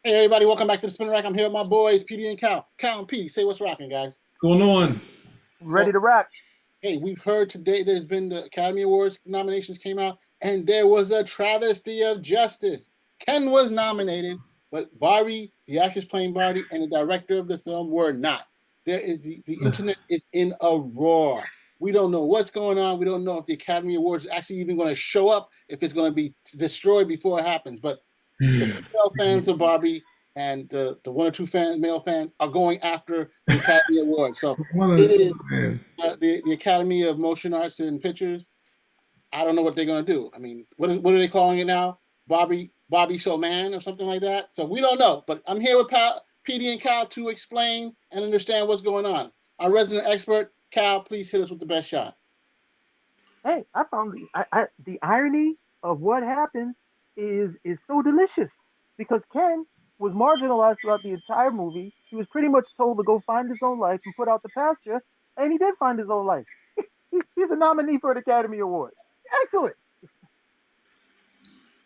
Hey everybody, welcome back to the Spin Rack. I'm here with my boys, PD and Cal. Cal and P, say what's rocking, guys. Going on? Ready So, to rock. hey, we've heard today there's been the Academy Awards nominations came out, and there was a travesty of justice. Ken was nominated, but Barbie, the actress playing Barbie, and the director of the film were not. The internet is in a roar. We don't know what's going on. We don't know if the Academy Awards is actually even going to show up, if it's going to be destroyed before it happens. But the female fans of Barbie and the one or two male fans are going after the Academy Award. So One of it the is two, man. the Academy of Motion Arts and Pictures. I don't know what they're going to do. I mean, what are they calling it now? Barbie Show Man or something like that. So we don't know. But I'm here with PD and Cal to explain and understand what's going on. Our resident expert, Cal, please hit us with the best shot. Hey, I found the irony of what happened is so delicious because Ken was marginalized throughout the entire movie. He was pretty much told to go find his own life and put out the pasture, and he did find his own life. He's a nominee for an Academy Award. Excellent.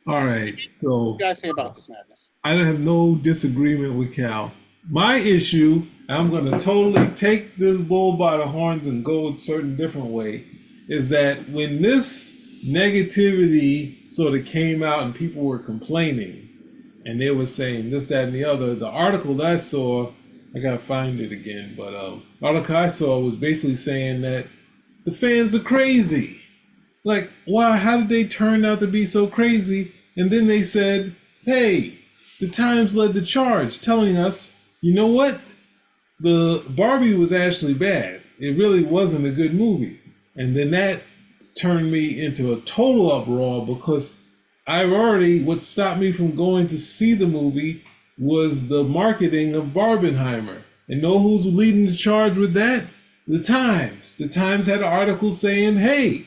All right. What So you guys say about this madness? I don't have no disagreement with Cal. My issue, I'm going to totally take this bull by the horns and go a certain different way, is that when this negativity sort of came out and people were complaining and they were saying this, that, and the other, the article that I saw, I got to find it again, but article I saw was basically saying that the fans are crazy. Like, why? How did they turn out to be so crazy? And then they said, hey, the Times led the charge, telling us, you know what? The Barbie was actually bad. It really wasn't a good movie. And then that turned me into a total uproar because what stopped me from going to see the movie was the marketing of Barbenheimer. And know who's leading the charge with that? The Times. The Times had an article saying, hey,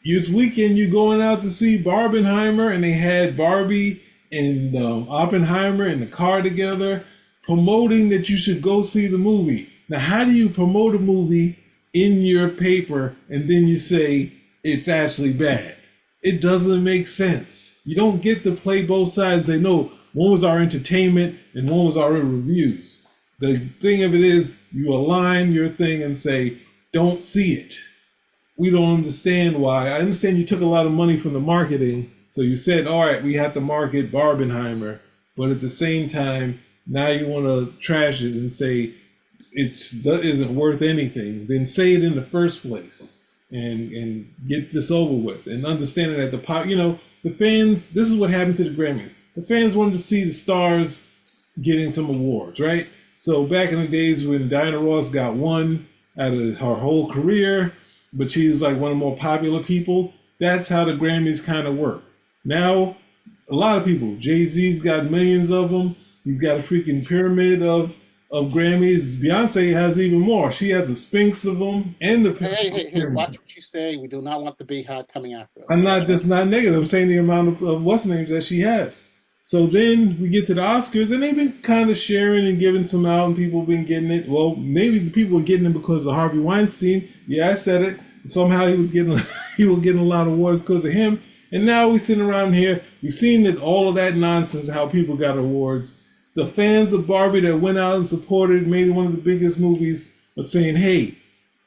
this weekend you're going out to see Barbenheimer, and they had Barbie and Oppenheimer in the car together, promoting that you should go see the movie. Now, how do you promote a movie in your paper and then you say it's actually bad? It doesn't make sense. You don't get to play both sides. They know one was our entertainment and one was our reviews. The thing of it is, you align your thing and say, don't see it. We don't understand why. I understand you took a lot of money from the marketing, so you said, all right, we have to market Barbenheimer, but at the same time, now you want to trash it and say it isn't worth anything. Then say it in the first place and get this over with. And understanding that the fans, this is what happened to the Grammys. The fans wanted to see the stars getting some awards, right? So back in the days when Diana Ross got one out of her whole career, but she's like one of the more popular people. That's how the Grammys kind of work. Now, a lot of people, Jay-Z's got millions of them. He's got a freaking pyramid of Grammys. Beyonce has even more. She has a sphinx of them and the Hey, pyramid. watch what you say. We do not want the Beehive coming after us. I'm not, that's not negative. I'm saying the amount of what's names that she has. So then we get to the Oscars, and they've been kind of sharing and giving some out, and people have been getting it. Well, maybe the people are getting it because of Harvey Weinstein. Yeah, I said it. Somehow he was getting a lot of awards because of him. And now we're sitting around here. We've seen that all of that nonsense, how people got awards. The fans of Barbie that went out and supported, made it one of the biggest movies, are saying, hey,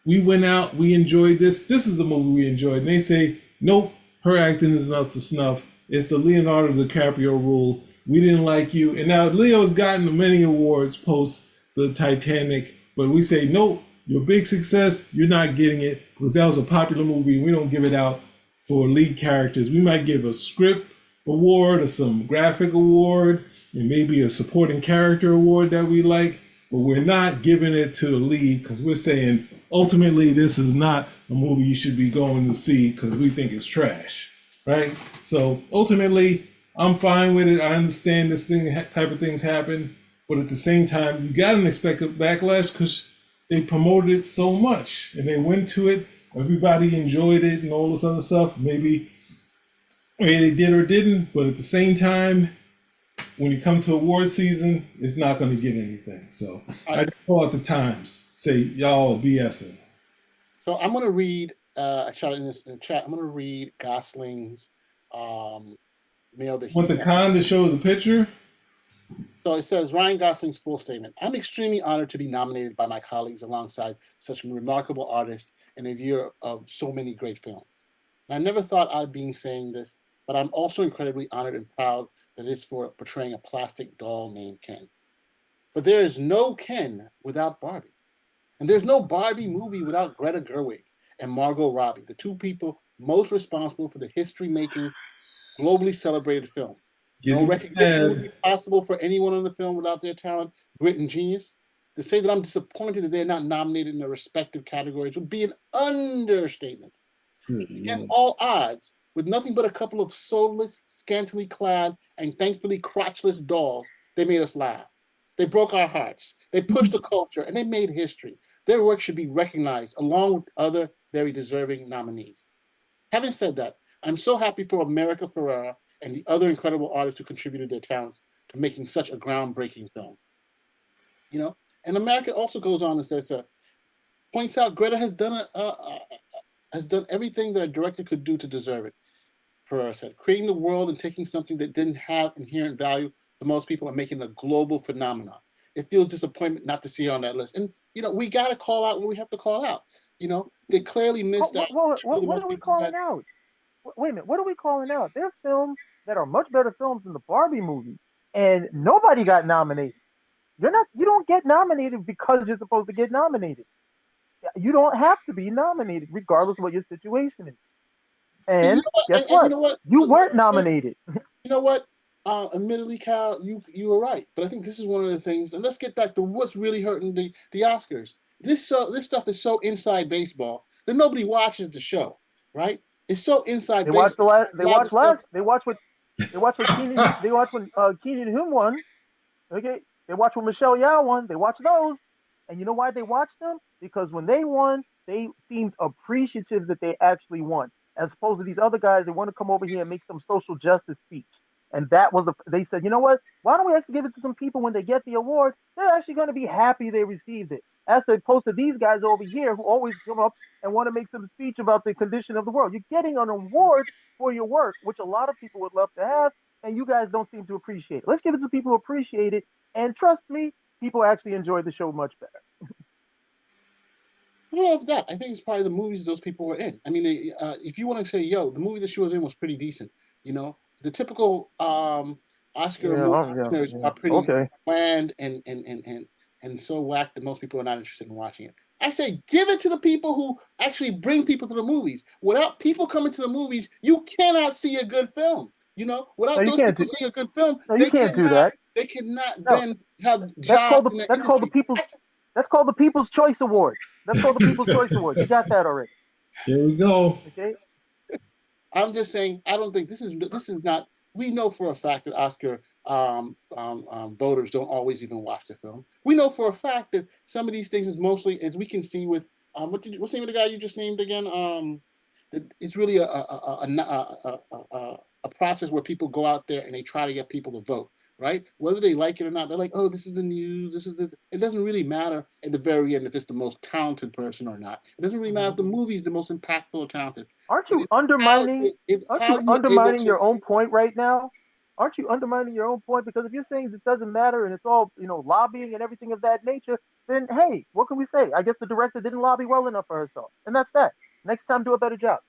we went out, we enjoyed this. This is the movie we enjoyed. And they say, nope, her acting is not to snuff. It's the Leonardo DiCaprio rule. We didn't like you. And now Leo's gotten many awards post the Titanic, but we say, nope, your big success, you're not getting it because that was a popular movie. We don't give it out for lead characters. We might give a script award or some graphic award and maybe a supporting character award that we like, but we're not giving it to the lead because we're saying ultimately this is not a movie you should be going to see because we think it's trash, right? So ultimately, I'm fine with it. I understand this type of things happen, but at the same time, you got an expected backlash because they promoted it so much and they went to it. Everybody enjoyed it and all this other stuff. Maybe they did or didn't, but at the same time, when you come to award season, it's not going to get anything. So I just call out the Times, say y'all are BSing. So I'm going to read. I shot it in the chat. I'm going to read Gosling's mail that he Want the sent. con to show the picture? So it says Ryan Gosling's full statement. I'm extremely honored to be nominated by my colleagues alongside such remarkable artists in a year of so many great films. And I never thought I'd be saying this, but I'm also incredibly honored and proud that it's for portraying a plastic doll named Ken. But there is no Ken without Barbie. And there's no Barbie movie without Greta Gerwig and Margot Robbie, the two people most responsible for the history making, globally celebrated film. No Getting recognition would mad. be possible for anyone in the film without their talent, grit, and genius. To say that I'm disappointed that they're not nominated in their respective categories would be an understatement. Good Against Lord. all odds, with nothing but a couple of soulless, scantily clad, and thankfully crotchless dolls, they made us laugh. They broke our hearts. They pushed the culture, and they made history. Their work should be recognized along with other very deserving nominees. Having said that, I'm so happy for America Ferrera and the other incredible artists who contributed their talents to making such a groundbreaking film. You know, and America also goes on and says, points out Greta has done everything that a director could do to deserve it. Ferrera said, creating the world and taking something that didn't have inherent value for most people and making it a global phenomenon. It feels disappointment not to see her on that list. And we got to call out what we have to call out. They clearly missed out. What Most are we people who calling had out? Wait a minute, what are we calling out? There are films that are much better films than the Barbie movie, and nobody got nominated. You don't get nominated because you're supposed to get nominated. You don't have to be nominated regardless of what your situation is. And you And know what? guess And you what? know what? You weren't nominated. You know what? Admittedly, Cal, you were right, but I think this is one of the things. And let's get back to what's really hurting the Oscars. This stuff is so inside baseball that nobody watches the show, right? It's so inside They watched the baseball. last. A lot of the stuff. They watched what Keenan. They watched when Keenan Hume won. Okay, they watched when Michelle Yao won. They watched those, and you know why they watched them? Because when they won, they seemed appreciative that they actually won, as opposed to these other guys that want to come over here and make some social justice speech. And that was they said, you know what? Why don't we actually give it to some people when they get the award? They're actually going to be happy they received it, as opposed to these guys over here who always come up and want to make some speech about the condition of the world. You're getting an award for your work, which a lot of people would love to have, and you guys don't seem to appreciate it. Let's give it to people who appreciate it. And trust me, people actually enjoy the show much better. I don't know if that. I think it's probably the movies those people were in. I mean, if you want to say, yo, the movie that she was in was pretty decent. The typical Oscar Yeah, movie yeah, winners yeah. are pretty Okay. bland and so whack that most people are not interested in watching it. I say, give it to the people who actually bring people to the movies. Without people coming to the movies, you cannot see a good film. No, Without you those can't people do. seeing a good film, No, you they can't do cannot that. they cannot No, then have jobs in the that's called the industry. people's that's called the People's Choice Awards. That's called the People's Choice Awards. You got that already. Here we go. Okay. I'm just saying, I don't think this is not. We know for a fact that Oscar voters don't always even watch the film. We know for a fact that some of these things is mostly, as we can see with what's the name of the guy you just named again? That it's really a process where people go out there and they try to get people to vote, right? Whether they like it or not, they're like, oh, this is the news. This is the. It doesn't really matter at the very end if it's the most talented person or not. It doesn't really matter if the movie is the most impactful or talented. Aren't It you is undermining? Aren't how you you're able undermining to. your own point right now? Aren't you undermining your own point? Because if you're saying this doesn't matter and it's all lobbying and everything of that nature, then hey, what can we say? I guess the director didn't lobby well enough for herself, and that's that. Next time, do a better job.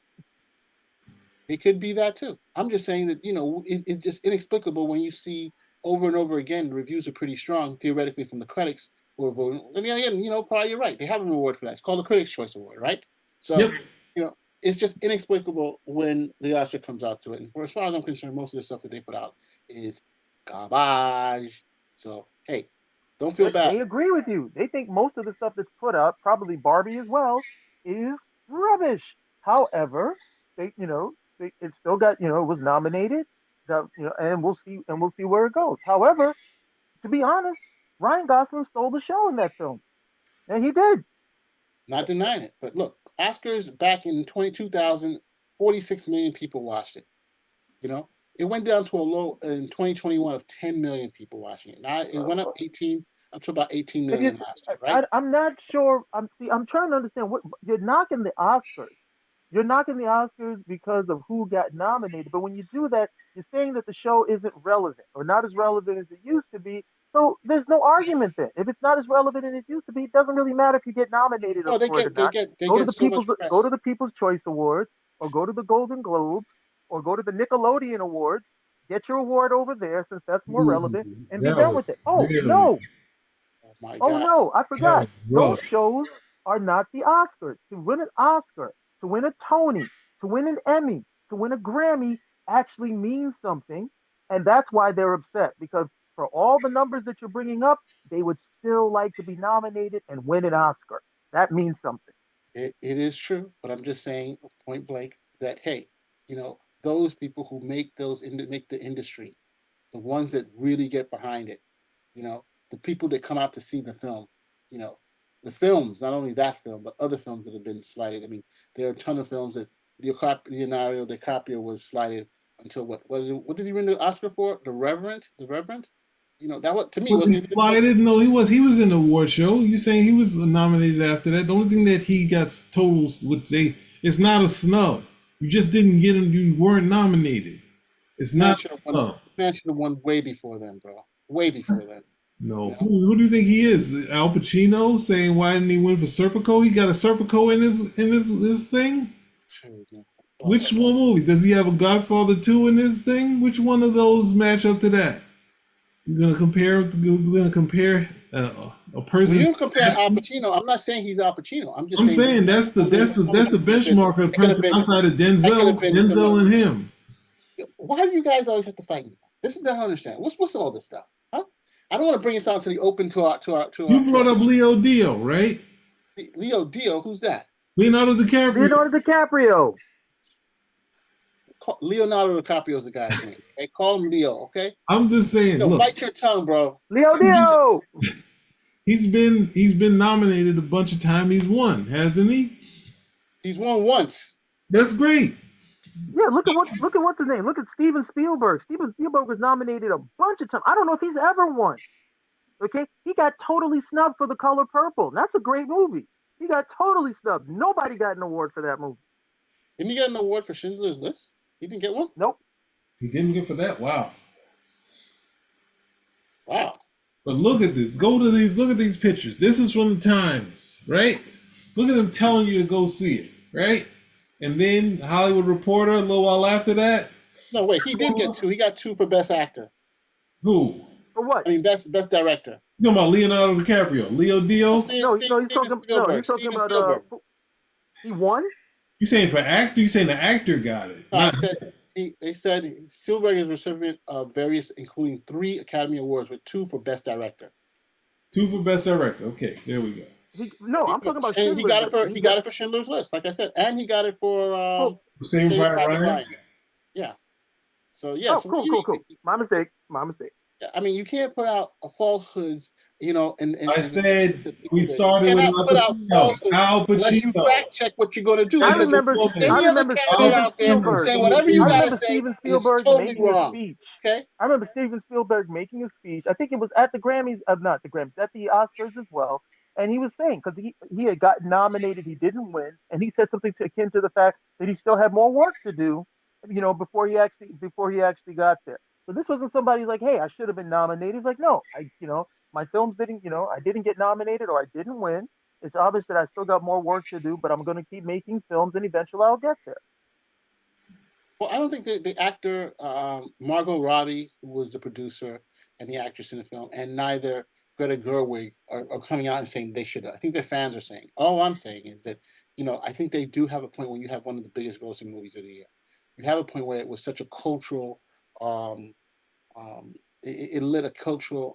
It could be that too. I'm just saying that it's just inexplicable when you see over and over again the reviews are pretty strong theoretically from the critics who are voting. And again, probably you're right. They have an award for that. It's called the Critics' Choice Award, right? Yep. So it's just inexplicable when the Oscar comes out to it. And for as far as I'm concerned, most of the stuff that they put out is garbage. So hey, don't feel But bad. they agree with you. They think most of the stuff that's put out, probably Barbie as well, is rubbish. However, it still got, it was nominated, and we'll see where it goes. However, to be honest, Ryan Gosling stole the show in that film, and he did. Not denying it. But look, Oscars back in 2000, 46 million people watched it. You know, it went down to a low in 2021 of 10 million people watching it. Now it went up to about 18 If you, million last year, right? I'm not sure. I'm trying to understand what you're knocking the Oscars. You're knocking the Oscars because of who got nominated. But when you do that, you're saying that the show isn't relevant or not as relevant as it used to be. So there's no argument there. If it's not as relevant as it used to be, it doesn't really matter if you get nominated Oh, for it or not. they Go to get the so much Go press. to the People's Choice Awards, or go to the Golden Globes, or go to the Nickelodeon Awards. Get your award over there since that's more Ooh, relevant, and be that done was with it. Oh very, no, Oh my oh gosh. no, I that forgot. was Those rough. shows are not the Oscars. To win an Oscar, to win a Tony, to win an Emmy, to win a Grammy actually means something. And that's why they're upset because for all the numbers that you're bringing up, they would still like to be nominated and win an Oscar. That means something. It is true, but I'm just saying point blank that hey, those people who make make the industry, the ones that really get behind it, the people that come out to see the film, you know, the films, not only that film, but other films that have been slighted. I mean, there are a ton of films that Leonardo DiCaprio was slighted until what did he win the Oscar for? The Reverend. That what to me Was he wasn't even a good. slided? No, he was. He was in the award show. You saying he was nominated after that? The only thing that he got told with it's not a snub. You just didn't get him. You weren't nominated. It's Man not should a have won. snub. Man should have won way before then, bro. Way before then. No. You know. Who do you think he is? Al Pacino saying why didn't he win for Serpico? He got a Serpico in his thing. Oh Which my god. one movie does he have a Godfather 2 in his thing? Which one of those match up to that? You're gonna compare. You're gonna compare a When person. you compare Al Pacino, I'm not saying he's Al Pacino. I'm just I'm saying saying that's the benchmark of the it could have person been outside of that could have been similar. Denzel and him. Why do you guys always have to fight me? This is what I don't understand. What's all this stuff? Huh? I don't want to bring this out to the open You to our brought up Leo Dio, right? Leo Dio. Who's that? Leonardo DiCaprio. Leonardo DiCaprio. Leonardo DiCaprio is the guy's name. Okay, call him Leo. Okay, I'm just saying. Look, bite your tongue, bro. Leo he, Dio. he's been nominated a bunch of times. He's won, hasn't he? He's won once. That's great. Yeah, look at what's his name. Look at Steven Spielberg. Steven Spielberg was nominated a bunch of times. I don't know if he's ever won. Okay, he got totally snubbed for The Color Purple. That's a great movie. He got totally snubbed. Nobody got an award for that movie. Didn't he get an award for Schindler's List? He didn't get one. Nope. He didn't get for that. Wow. Wow. But look at this. Look at these pictures. This is from the Times, right? Look at them telling you to go see it, right? And then Hollywood Reporter, a little while after that. No, wait. He did get two. He got two for Best Actor. Who? For what? I mean, Best Director. You talking about Leonardo DiCaprio, Leo Dio? He's talking Steven about Spielberg. he won. You saying for actor? You saying the actor got it? No, they said Spielberg is recipient of various, including 3 Academy Awards, with 2 for Best Director. 2 for best director. Okay, there we go. I'm talking about. And he got it for Schindler's List, like I said, and he got it for Saving Private Ryan. Yeah. So yeah. Oh, cool. My mistake. I mean, you can't put out falsehoods, and I said we started with Al unless you Pacino. fact check what you're going to do. I remember candidate Steven out there Spielberg. saying whatever you got to say Steven is Spielberg totally making a wrong. speech. Okay. I remember Steven Spielberg making a speech. I think it was at the Grammys, not the Grammys, at the Oscars as well. And he was saying because he had gotten nominated, he didn't win, and he said something akin to the fact that he still had more work to do, before he actually got there. So this wasn't somebody like, hey, I should have been nominated. He's like, no, my films didn't, I didn't get nominated or I didn't win. It's obvious that I still got more work to do, but I'm going to keep making films and eventually I'll get there. Well, I don't think the actor Margot Robbie, who was the producer and the actress in the film, and neither Greta Gerwig are coming out and saying they should. I think their fans are saying. All I'm saying is that I think they do have a point when you have one of the biggest grossing movies of the year. You have a point where it was such a cultural. It lit a cultural.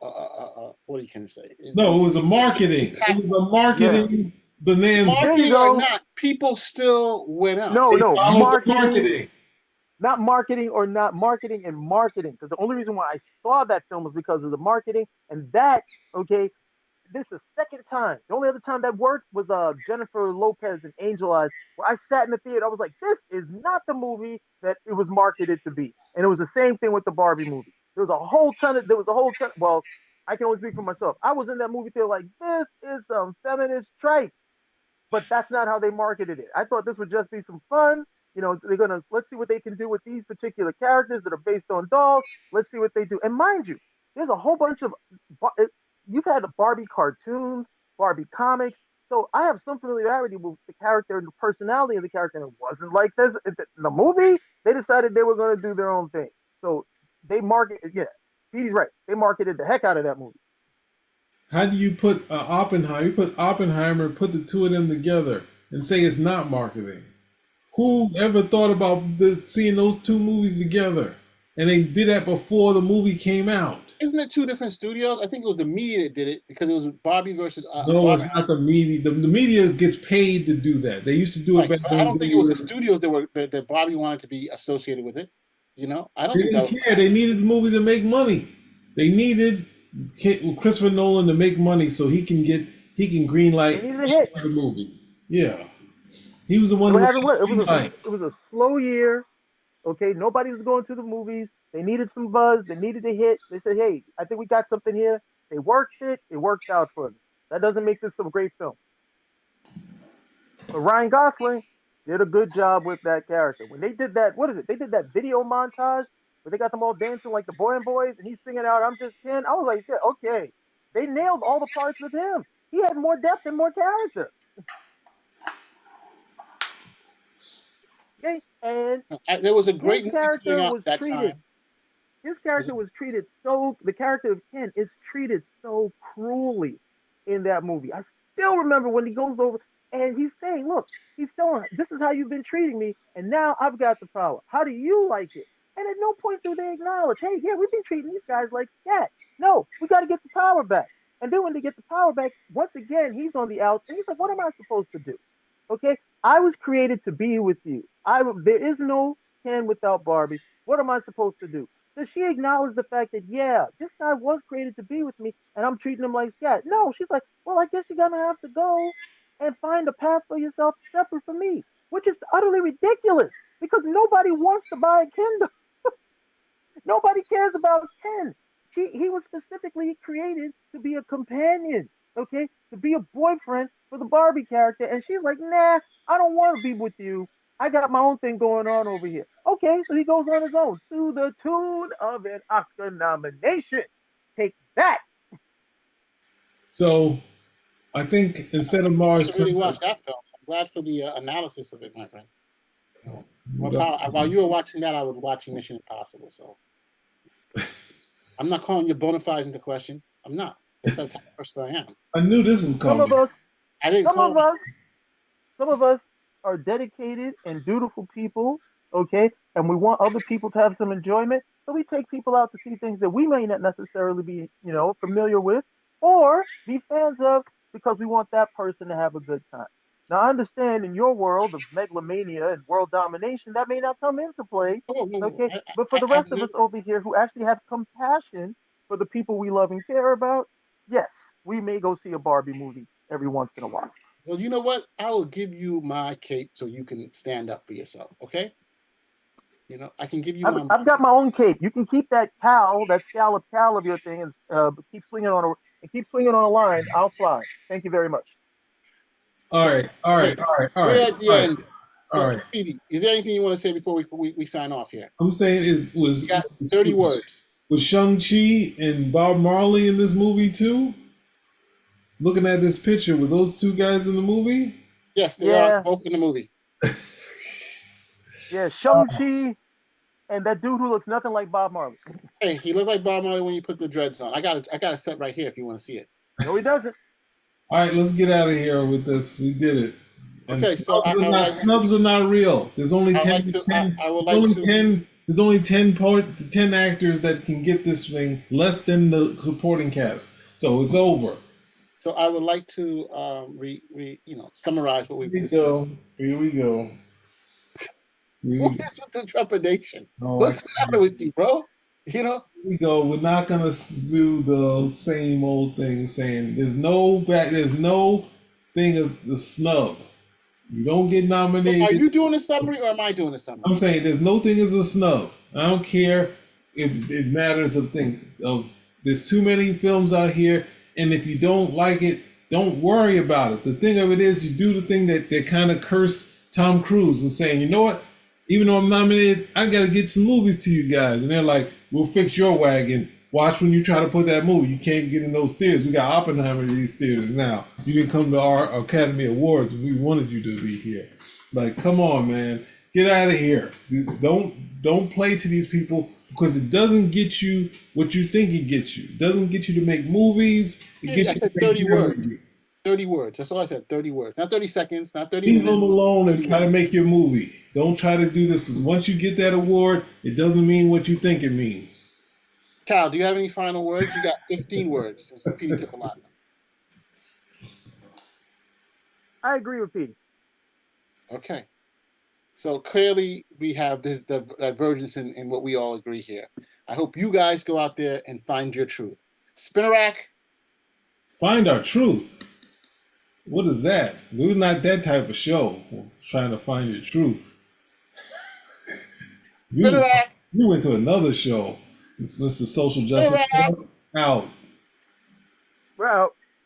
What do you say? It was a marketing. It was a marketing bonanza. Marketing or not, people still went out. No, marketing. Not marketing or not marketing and marketing. Because the only reason why I saw that film was because of the marketing. And that, okay, this is the second time. The only other time that worked was Jennifer Lopez and Angel Eyes, where I sat in the theater. I was like, this is not the movie that it was marketed to be. And it was the same thing with the Barbie movie. There was a whole ton. Well, I can only speak for myself. I was in that movie theater like, this is some feminist tripe. But that's not how they marketed it. I thought this would just be some fun. Let's see what they can do with these particular characters that are based on dolls. Let's see what they do. And mind you, There's a whole bunch of you've had Barbie cartoons, Barbie comics. So I have some familiarity with the character and the personality of the character. And it wasn't like this in the movie. They decided they were going to do their own thing. So they market, yeah, he's right. They marketed the heck out of that movie. How do you put Oppenheimer? You put Oppenheimer, put the two of them together, and say it's not marketing. Who ever thought about seeing those two movies together? And they did that before the movie came out. Isn't it two different studios? I think it was the media that did it because it was Barbie versus No, Barbie. it's not the media. The media gets paid to do that. They used to do it Right. back I don't think it was the then. studios that Barbie wanted to be associated with it. You know, I don't They think that didn't was. care. They needed the movie to make money. They needed Christopher Nolan to make money so he can greenlight They needed a hit. the movie. Yeah, he was the one It who had hasn't worked. the green light. It was a slow year. Okay, nobody was going to the movies. They needed some buzz. They needed a hit. They said, "Hey, I think we got something here." They worked it. It worked out for them. That doesn't make this a great film. But Ryan Gosling did a good job with that character. When they did that, what is it? They did that video montage where they got them all dancing like the Boy and Boys, and he's singing out, "I'm just Ken." I was like, yeah, okay. They nailed all the parts with him. He had more depth and more character. Okay, and There was a great his movie coming character out was that treated. time. His character was treated so. The character of Ken is treated so cruelly in that movie. I still remember when he goes over and he's saying, "Look, he's telling, this is how you've been treating me, and now I've got the power. How do you like it?" And at no point do they acknowledge, "Hey, yeah, we've been treating these guys like scat. No, we got to get the power back." And then when they get the power back, once again, he's on the outs, and he's like, "What am I supposed to do?" Okay, I was created to be with you. There is no Ken without Barbie. What am I supposed to do? Does she acknowledge the fact that, yeah, this guy was created to be with me and I'm treating him like scat? No, she's like, well, I guess you're going to have to go and find a path for yourself separate from me, which is utterly ridiculous because nobody wants to buy a Kindle. Nobody cares about Ken. He was specifically created to be a companion, okay, to be a boyfriend for the Barbie character. And she's like, nah, I don't want to be with you. I got my own thing going on over here. Okay, so he goes on his own to the tune of an Oscar nomination. Take that. So I think instead of I Mars, should really watch that film. I'm glad for the analysis of it, my friend. While you were watching that, I was watching Mission Impossible. So I'm not calling your bona fides into question. I'm not. That's the type of person I am. I knew this was coming. Some of us are dedicated and dutiful people, okay? And we want other people to have some enjoyment. So we take people out to see things that we may not necessarily be, familiar with or be fans of because we want that person to have a good time. Now, I understand in your world of megalomania and world domination, that may not come into play, okay? But for the rest of us over here who actually have compassion for the people we love and care about, yes, we may go see a Barbie movie every once in a while. Well, you know what? I will give you my cape so you can stand up for yourself, okay? I can give you I've got my own cape. You can keep that cowl, that scallop cowl of your thing, and keep swinging on a line. I'll fly. Thank you very much. All right. We're at the end. All right. Speedy, is there anything you want to say before we sign off here? I'm saying you got 30 words. Was Shang-Chi and Bob Marley in this movie too? Looking at this picture, were those two guys in the movie? Yes, they are both in the movie. Yeah, Shang-Chi and that dude who looks nothing like Bob Marley. Hey, he looked like Bob Marley when you put the dreads on. I got a set right here if you want to see it. No, he doesn't. All right, let's get out of here with this. We did it. And okay, so snubs are not real. There's only 10. There's only 10 actors that can get this thing, less than the supporting cast. So it's over. So I would like to summarize what we've discussed. Here we go. What is with the trepidation? What's the matter with you, bro? Here we go. We're not gonna do the same old thing saying there's no thing of the snub. You don't get nominated. Are you doing a summary or am I doing a summary? I'm saying there's no thing as a snub. I don't care if it matters of there's too many films out here, and if you don't like it, don't worry about it. The thing of it is you do the thing that kind of curse Tom Cruise and saying, you know what? Even though I'm nominated, I gotta get some movies to you guys. And they're like, we'll fix your wagon Watch when you try to put that movie. You can't get in those theaters. We got Oppenheimer in these theaters now. You didn't come to our Academy Awards. We wanted you to be here. Like, come on, man. Get out of here. Don't play to these people because it doesn't get you what you think it gets you. It doesn't get you to make movies. It I gets you said to make 30 words. movies. 30 words. That's all I said. 30 words. Not 30 seconds, not 30 Leave minutes. them alone and 30 try to words. make your movie. Don't try to do this because once you get that award, it doesn't mean what you think it means. Cal, do you have any final words? You got 15 words since Petey took a lot. I agree with Petey. Okay. So clearly we have this divergence in what we all agree here. I hope you guys go out there and find your truth. Spinnerack. Find our truth. What is that? We're not that type of show. We're trying to find your truth. Spinnerack. You went to another show. It's Mr. Social Justice Spinnerack. Out. We're out.